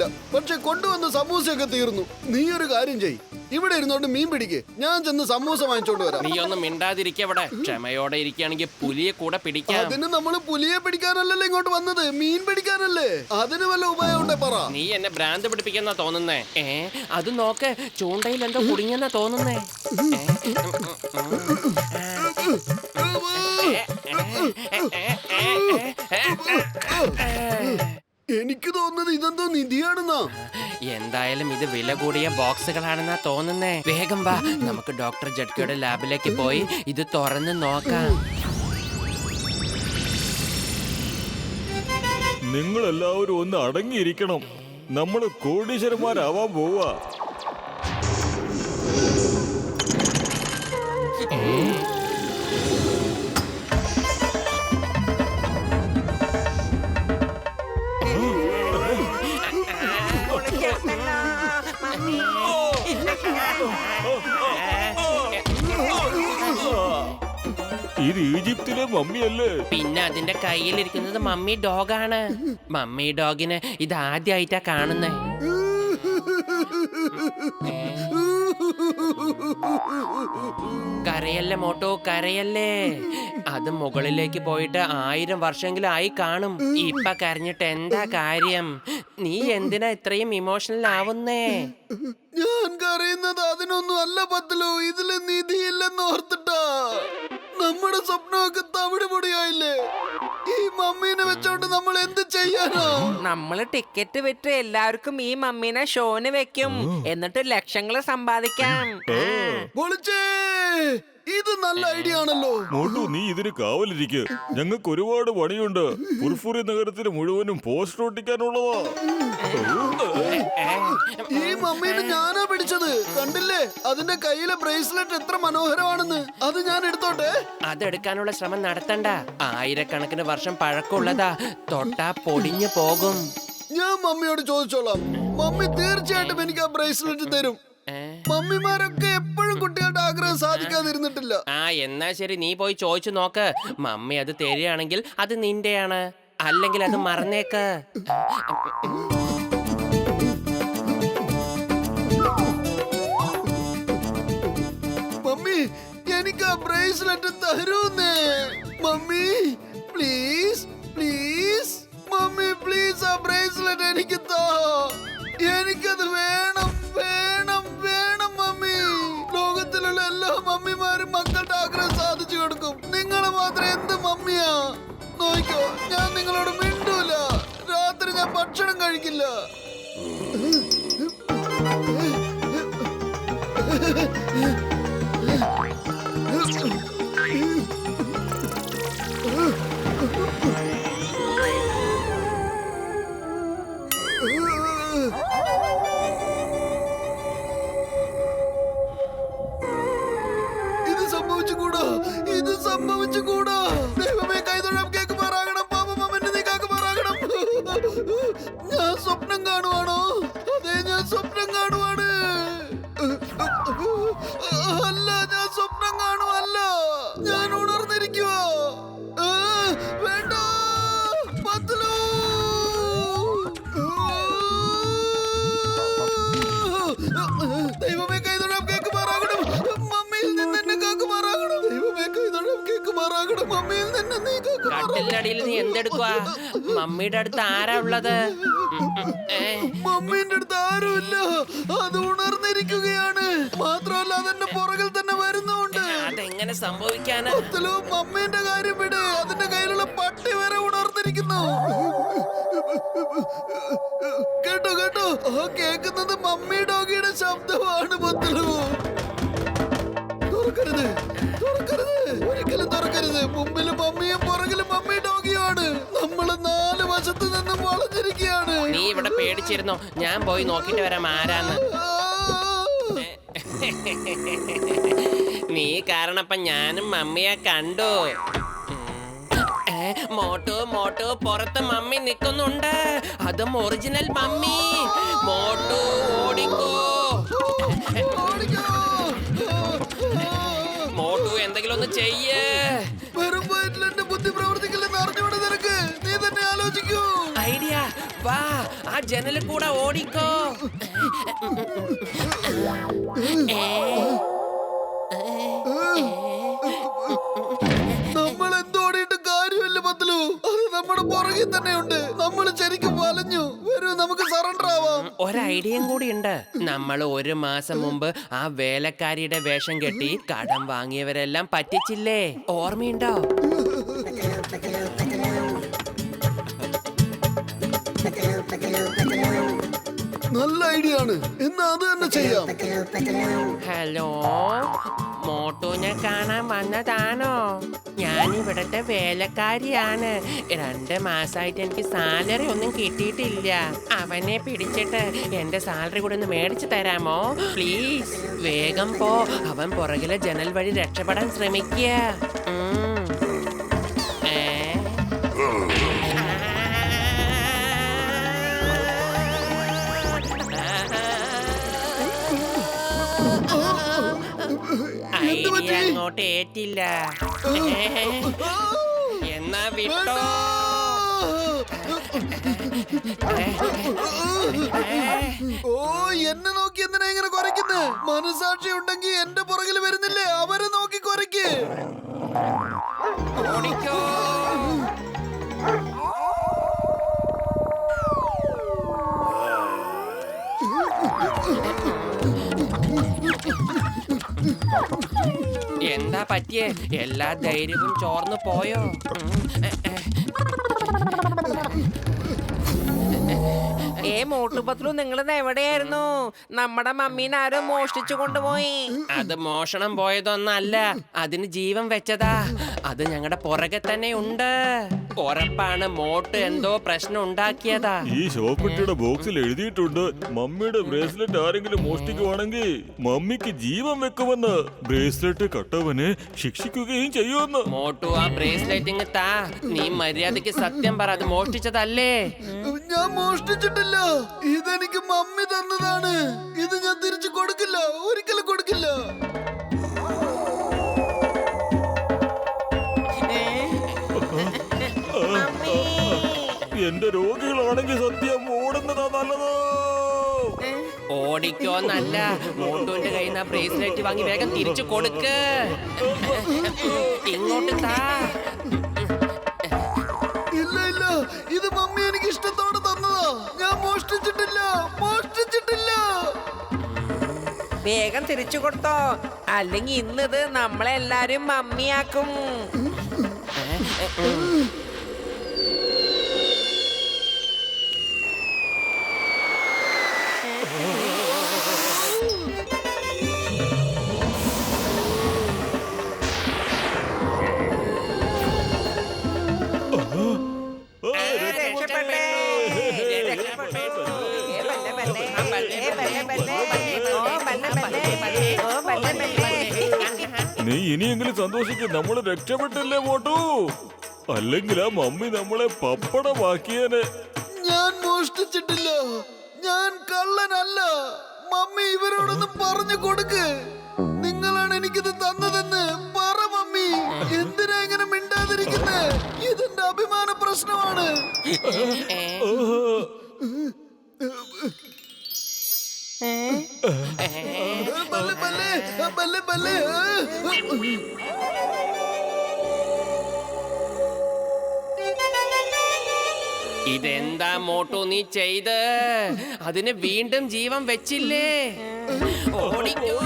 തീർന്നില്ല. പക്ഷെ കൊണ്ടുവന്ന സമൂസയൊക്കെ തീർന്നു. നീ ഒരു കാര്യം ചെയ്, ഇവിടെ ഇരുന്നോണ്ട് മീൻ പിടിക്ക്, ഞാൻ ചെന്ന് സമൂസ വാങ്ങിച്ചോണ്ട് വരാം. നീ ഒന്നും മിണ്ടാതിരിക്കവിടെ. ക്ഷമയോടെ ഇരിക്കുകയാണെങ്കിൽ പുലിയെ കൂടെ പിടിക്കാം. അതിന് നമ്മള് പുലിയെ പിടിക്കാനല്ലല്ലോ ഇങ്ങോട്ട് വന്നത്, മീൻ പിടിക്കാനല്ലേ. അതിന് വല്ല ഉപായം ഉണ്ടേ പറ. നീ എന്നെ ഭ്രാന്ത് പിടിപ്പിക്കുന്ന തോന്നുന്നേ. അത് നോക്ക്, ചൂണ്ടയിൽ എന്തോ കുടുങ്ങിയെന്ന തോന്നുന്നേ. എനിക്ക് തോന്നുന്നത് ഇതെന്തോ നിധിയാണെന്നാ. എന്തായാലും ഇത് വില കൂടിയ ബോക്സുകളാണെന്നാ തോന്നുന്നേ. വേഗം വാ, നമുക്ക് ഡോക്ടർ ജഡ്കയുടെ ലാബിലേക്ക് പോയി ഇത് തുറന്ന് നോക്കാം. നിങ്ങൾ എല്ലാവരും ഒന്ന് അടങ്ങിയിരിക്കണം. നമ്മള് കോടീശ്വരന്മാരാവാൻ പോവാ. ഇത് ഈജിപ്തിലെ മമ്മിയല്ലേ? പിന്നെ അതിന്റെ കയ്യിലിരിക്കുന്നത് മമ്മി ഡോഗാണ്. മമ്മി ഡോഗിന് ഇത് ആദ്യമായിട്ടാ കാണുന്നേ. കരയല്ലേ മോട്ടോ, കരയല്ലേ. അത് മുകളിലേക്ക് പോയിട്ട് 1000 വർഷമെങ്കിലും ആയി കാണും. ഇപ്പൊ കരഞ്ഞിട്ട് എന്താ കാര്യം? നീ എന്തിനാ ഇത്രയും ഇമോഷണൽ ആവുന്നേ? ഞാൻ കരയുന്നത് അതിനൊന്നും അല്ല പത്തലു, ഇതില് നിധിയില്ലെന്ന് ഓർത്തിട്ടാ. നമ്മുടെ സ്വപ്നമൊക്കെ തവിട് പൊടിയായില്ലേ. ഈ മമ്മീനെ വെച്ചോണ്ട് നമ്മൾ എന്ത് ചെയ്യാനോ? നമ്മള് ടിക്കറ്റ് വിറ്റ് എല്ലാവർക്കും ഈ മമ്മീനെ ഷോന് വെക്കും, എന്നിട്ട് ലക്ഷങ്ങള് സമ്പാദിക്കാം. പൊളിച്ചേ, ഇത് നല്ല ഐഡിയ ആണല്ലോ. മോട്ടു, നീ ഇതിന് കാവലിരിക്ക്. ഞങ്ങൾക്ക് ഒരുപാട് പണിയുണ്ട്. ഫുർഫുറി നഗരത്തിന് മുഴുവനും പോസ്റ്റർ ഒട്ടിക്കാനുള്ളതാ. ഈ മമ്മീനെ ഞാനാ പിടിച്ചത്, കണ്ടില്ലേ? അതിന്റെ കയ്യിലെ ബ്രേസ്ലെറ്റ് എത്ര മനോഹരമാണെന്ന്. അത് ഞാൻ എടുത്തോട്ടെ? അതെടുക്കാനുള്ള ശ്രമം നടത്തണ്ട. 1000കണക്കിന് വർഷം പഴക്കമുള്ളതാ. തൊട്ടാ പൊടിഞ്ഞു പോകും. ഞാൻ മമ്മിയോട് ചോദിച്ചോളാം. മമ്മി തീർച്ചയായിട്ടും എനിക്ക് ആ ബ്രേസ്ലെറ്റ് തരും. മമ്മിമാരൊക്കെ എപ്പോഴും കുട്ടികളുടെ ആഗ്രഹം സാധിക്കാതിരുന്നിട്ടില്ല. എന്നാ ശരി, നീ പോയി ചോദിച്ചു നോക്ക്. മമ്മി അത് തരികയാണെങ്കിൽ അത് നിന്റെയാണ്, അല്ലെങ്കിൽ അത് മറന്നേക്ക്. മമ്മി, എനിക്ക് ആ ബ്രേസ്ലെറ്റ് തരൂന്നേ. Mummy please please, mummy please, ആ ബ്രേസ്ലെറ്റ് എനിക്ക് താ. എനിക്കത് വേണം വേണം വേണം മമ്മി. ലോകത്തിലുള്ള എല്ലാ മമ്മിമാരും മക്കളുടെ ആഗ്രഹം സാധിച്ചു കൊടുക്കും. നിങ്ങൾ മാത്രം എന്ത് മമ്മിയാ? നോക്കോ, ഞാൻ നിങ്ങളോട് മിണ്ടൂല. രാത്രി ഞാൻ ഭക്ഷണം കഴിക്കില്ല. ഇത് സംഭവിച്ചുകൂടാ, ഇത് സംഭവിച്ചുകൂടാ. ദൈവമേ, കൈതൊഴാം, കേൾക്കുമാറാകണം. പാപമെന്നെ നീ കാക്കുമാറാകണം. ഞാൻ സ്വപ്നം കാണുവാണോ? അതെ, ഞാൻ സ്വപ്നം കാണുവാണ്. അല്ല, ഞാൻ സ്വപ്നം കാണുവല്ല, ഞാൻ ഉണർന്നിരിക്കുക. വേണ്ട പത്തലു. ദൈവമേ, കൈതൊഴാം, കേൾക്കുമാറാകണം. മമ്മിയിൽ നിന്ന് എന്നെ കാക്കുമാറാകണം. ദൈവമേ, കൈതൊഴാം, കേൾക്കുമാറാകണം. മമ്മിയിൽ നിന്ന് നീ കട്ടിലടിയിൽ നീ എന്തെടുക്കുവാ? മമ്മിയുടെ അടുത്ത് ആരാ ഉള്ളത്? മമ്മീന്റെ അടുത്ത് ആരുമില്ല, അത് ഉണർന്നിരിക്കുകയാണ്. മാത്രമല്ല അതെന്റെ പുറകിൽ തന്നെ വരുന്നുണ്ട്. അതെങ്ങനെ സംഭവിക്കാന്? മമ്മീന്റെ കാര്യം വിട്, അതിന്റെ കയ്യിലുള്ള പട്ടി വരെ ഉണർന്നിരിക്കുന്നു. കേട്ടോ കേട്ടോ, ആ കേൾക്കുന്നത് മമ്മി ഡോഗിയുടെ ശബ്ദമാണ്. പത്തലു, തുറക്കരുത് തുറക്കരുത്, ഒരിക്കലും തുറക്കരുത്. മുമ്പില് മമ്മിയും പുറകിലും മമ്മി ഡോഗിയാണ്. നമ്മള് 4 വശത്ത് നിന്നും വളഞ്ഞിരിക്കുകയാണ്. നീ ഇവിടെ പേടിച്ചിരുന്നോ? ഞാൻ പോയി നോക്കിട്ട് വരാം ആരാന്ന്. നീ കാരണപ്പം ഞാനും മമ്മിയെ കണ്ടു. മോട്ടു മോട്ടു, പുറത്ത് മമ്മി നിൽക്കുന്നുണ്ട്. അതും ഒറിജിനൽ മമ്മി. മോട്ടു ഓടിക്കോ. മോട്ടു എന്തെങ്കിലും ഒന്ന് ചെയ്യേ. വെറും വയറ്റിൽ എന്റെ ബുദ്ധി പ്രവർത്തിക്കില്ലെന്ന് അറിഞ്ഞുകൊണ്ട് നിനക്ക്. നീ തന്നെ ആലോചിക്കൂ. ഐഡിയ, വാ, ആ ജനലിൽ കൂടെ ഓടിക്കോ. നമ്മൾ എന്തോടിയിട്ട് കാര്യമില്ല പത്തലു. അത് നമ്മുടെ പുറകിൽ തന്നെയുണ്ട്. നമ്മൾ ശരിക്കും വലഞ്ഞു. വരൂ, നമുക്ക് സറണ്ടർ ആവാം. ഒരൈഡിയയും കൂടി ഉണ്ട്. നമ്മൾ 1 മാസം മുമ്പ് ആ വേലക്കാരിയുടെ വേഷം കെട്ടി കടം വാങ്ങിയവരെല്ലാം പറ്റിച്ചില്ലേ? ഓർമ്മയുണ്ടോ? നല്ല ഐഡിയ ആണ്. എന്നാ അത് തന്നെ ചെയ്യാം. ഹലോ, മോട്ടൂനെ കാണാൻ വന്നതാണോ? ഞാൻ ഇവിടത്തെ വേലക്കാരിയാണ്. 2 മാസമായിട്ട് എനിക്ക് സാലറി ഒന്നും കിട്ടിയിട്ടില്ല. അവനെ പിടിച്ചിട്ട് എന്റെ സാലറി കൂടെ ഒന്ന് മേടിച്ചു തരാമോ പ്ലീസ്? വേഗം പോ. അവൻ പുറകിലെ ജനൽ വഴി രക്ഷപ്പെടാൻ ശ്രമിക്കുക. ഐഡിയ അങ്ങോട്ട് ഏറ്റില്ല. എന്നാ വിട്ടോ. ഓ, എന്നെ നോക്കി എന്തിനാ ഇങ്ങനെ കുറയ്ക്കുന്നത്? മനസാക്ഷി ഉണ്ടെങ്കിൽ എന്റെ പുറകിൽ വരുന്നില്ലേ? അവരെ നോക്കി കുറയ്ക്ക്. ഓടിക്കോ. എന്താ പറ്റിയേ? എല്ലാ ധൈര്യവും ചോർന്നു പോയോ? മോട്ടുപത്ലു, നിങ്ങളിത് എവിടെയായിരുന്നു? നമ്മുടെ മമ്മീനെ ആരോ മോഷ്ടിച്ചു കൊണ്ടുപോയി. അത് മോഷണം പോയതൊന്നല്ല, അതിന് ജീവൻ വെച്ചതാ. അത് ഞങ്ങളുടെ പുറകെ തന്നെ ഉണ്ട്. ഉറപ്പാണ് മോട്ട് എന്തോ പ്രശ്നം ഉണ്ടാക്കിയതാ. ഈ ശവപ്പെട്ടിയുടെ ബോക്സിൽ എഴുതിയിട്ടുണ്ട്, മമ്മിയുടെ ബ്രേസ്ലെറ്റ് ആരെങ്കിലും മോഷ്ടിക്കുവാണെങ്കിൽ മമ്മിക്ക് ജീവൻ വെക്കുമെന്ന്. ബ്രേസ്ലെറ്റ് കട്ടവനെ ശിക്ഷിക്കുകയും ചെയ്യുമെന്ന്. മോട്ടു, ആ ബ്രേസ്ലെറ്റിങ് താ. നീ മര്യാദക്ക് സത്യം പറ, അത് മോഷ്ടിച്ചതല്ലേ? ഞാൻ മോഷ്ടിച്ചിട്ടില്ല. ഇതെനിക്ക് മമ്മി തന്നതാണ്. ഇത് ഞാൻ തിരിച്ചു കൊടുക്കില്ല, ഒരിക്കലും കൊടുക്കില്ല. എന്റെ രോഗികളാണെങ്കിൽ സത്യം ഓടുന്നതാ നല്ലതോ. ഓടിക്കോന്നല്ല, മോട്ടുവിന്റെ കയ്യിൽ നിന്ന് ബ്രേസ്ലെറ്റ് വാങ്ങി വേഗം തിരിച്ചു കൊടുക്ക്. ഇങ്ങോട്ട് താ. ഇല്ല ഇല്ല, ഇത് മമ്മി എനിക്ക് ഇഷ്ടത്തോടെ തന്നതാ. ഞാൻ മോഷ്ടിച്ചിട്ടില്ല, മോഷ്ടിച്ചിട്ടില്ല. വേഗം തിരിച്ചു കൊടുത്തോ, അല്ലെങ്കിൽ ഇന്നത് നമ്മളെല്ലാരും മമ്മിയാക്കും. നീ ഇനിയെങ്കിലും സന്തോഷിക്കും, നമ്മള് രക്ഷപ്പെട്ടില്ലേ മോട്ടു? അല്ലെങ്കിൽ ആ മമ്മി നമ്മളെ പപ്പടമാക്കിയേനെ. ഞാൻ മോഷ്ടിച്ചിട്ടില്ല, ഞാൻ കള്ളനല്ല. മമ്മി ഇവരോടൊന്ന് പറഞ്ഞു കൊടുക്ക്. നിങ്ങളാണ് എനിക്കിത് തന്നതെന്ന് പറ മമ്മി. എന്തിനാ ഇങ്ങനെ മിണ്ടാതിരിക്കുന്നേ? ഇതെന്റെ അഭിമാന പ്രശ്നമാണ്. ബല്ലെ, ബല്ലെ, ബല്ലെ, ബല്ലെ. ഇതെന്താ മോട്ടു നീ ചെയ്ത്? അതിന് വീണ്ടും ജീവൻ വെച്ചില്ലേ? ഓടിക്കോ.